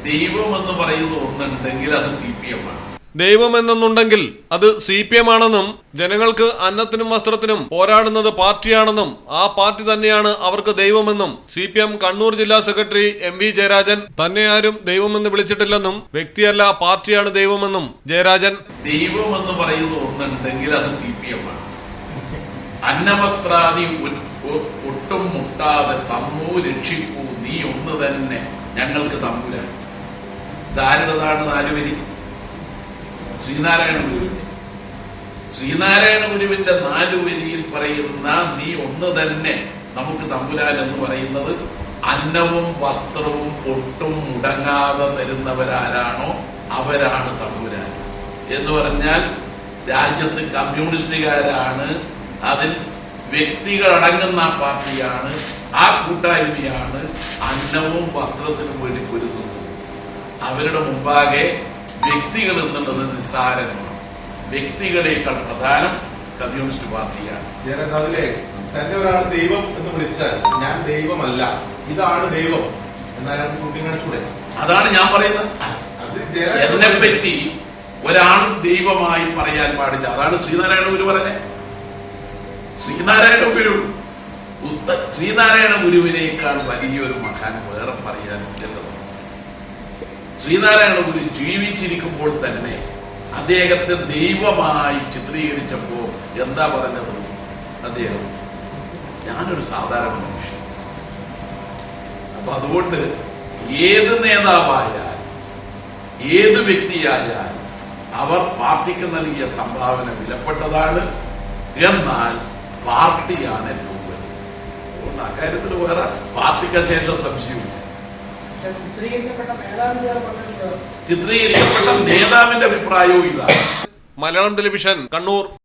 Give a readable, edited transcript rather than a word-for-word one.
ദൈവമെന്ന് പറയുന്ന ഒന്നുണ്ടെങ്കിൽ അത് CPM ആണ്. ദൈവമെന്നുണ്ടെങ്കിൽ അത് CPM ആണെന്നും ജനങ്ങൾക്ക് അന്നത്തിനും വസ്ത്രത്തിനും പോരാടുന്നത് പാർട്ടിയാണെന്നും ആ പാർട്ടി തന്നെയാണ് അവർക്ക് ദൈവമെന്നും CPM കണ്ണൂർ ജില്ലാ സെക്രട്ടറി MV ജയരാജൻ തന്നെ ആരും ദൈവമെന്ന് വിളിച്ചിട്ടില്ലെന്നും വ്യക്തിയല്ല പാർട്ടിയാണ് ദൈവമെന്നും ജയരാജൻ. ദൈവമെന്ന് പറയുന്ന ഒന്നുണ്ടെങ്കിൽ അത് CPM ആണ്. അന്നവസ്ത്രാദി ഒട്ടും മുട്ടാതെ തമ്മൂ രക്ഷിക്കൂ നീ ഒന്ന് തന്നെ ഞങ്ങൾക്ക് തമ്പുരാൻ. ഇതാരുടേതാണ് 4 വരി? ശ്രീനാരായണ ഗുരുവിന്റെ. ശ്രീനാരായണ ഗുരുവിന്റെ 4 വരിയിൽ പറയുന്ന നീ ഒന്ന് തന്നെ നമുക്ക് തമ്പുരാൻ എന്ന് പറയുന്നത് അന്നവും വസ്ത്രവും ഒട്ടും മുടങ്ങാതെ തരുന്നവരാരാണോ അവരാണ് തമ്പുരാൻ എന്ന് പറഞ്ഞാൽ രാജ്യത്ത് കമ്മ്യൂണിസ്റ്റുകാരാണ്, അതിൽ വ്യക്തികൾ അടങ്ങുന്ന പാർട്ടിയാണ്, ആ കൂട്ടായ്മയാണ് അന്നവും വസ്ത്രത്തിനും വേണ്ടി പൊരുതുന്നത്. അവരുടെ മുമ്പാകെ വ്യക്തികൾ എന്നുള്ളത് നിസ്സാരമാണ്. വ്യക്തികളെക്കാൾ പ്രധാനം കമ്മ്യൂണിസ്റ്റ് പാർട്ടിയാണ്. അതിലെ തന്നെ ഒരാൾ ദൈവം എന്ന് വിളിച്ചാൽ ഞാൻ ദൈവമല്ല, ഇതാണ് ദൈവം എന്നയാൾ ചൂണ്ടിക്കാണിച്ചൂടെ? അതാണ് ഞാൻ പറയുന്നത്. എന്നെ പറ്റി ഒരാൾ ദൈവമായി പറയാൻ പാടില്ല. അതാണ് ശ്രീനാരായണ ഗുരു പറഞ്ഞത്. ശ്രീനാരായണ ഗുരുവിനേക്കാൾ വലിയൊരു മഹാൻ വേറെ പറയാനില്ലല്ലോ. ശ്രീനാരായണ ഗുരു ജീവിച്ചിരിക്കുമ്പോൾ തന്നെ അദ്ദേഹത്തെ ദൈവമായി ചിത്രീകരിച്ചപ്പോ എന്താ പറഞ്ഞത്? അദ്ദേഹം ഞാനൊരു സാധാരണ മനുഷ്യൻ. അപ്പൊ അതുകൊണ്ട് ഏത് നേതാവായാൽ ഏത് വ്യക്തിയായാൽ അവർ പാർട്ടിക്ക് നൽകിയ സംഭാവന വിലപ്പെട്ടതാണ്. എന്നാൽ പാർട്ടിയാണ് ഏറ്റവും വലുത്. അതുകൊണ്ട് അക്കാര്യത്തിൽ വേറെ പാർട്ടിക്ക് ശേഷം സംശയമില്ല. ചിത്രീകരിക്കപ്പെട്ട നേതാവിന്റെ അഭിപ്രായവും ഇതാണ്. മലയാളം ടെലിവിഷൻ, കണ്ണൂർ.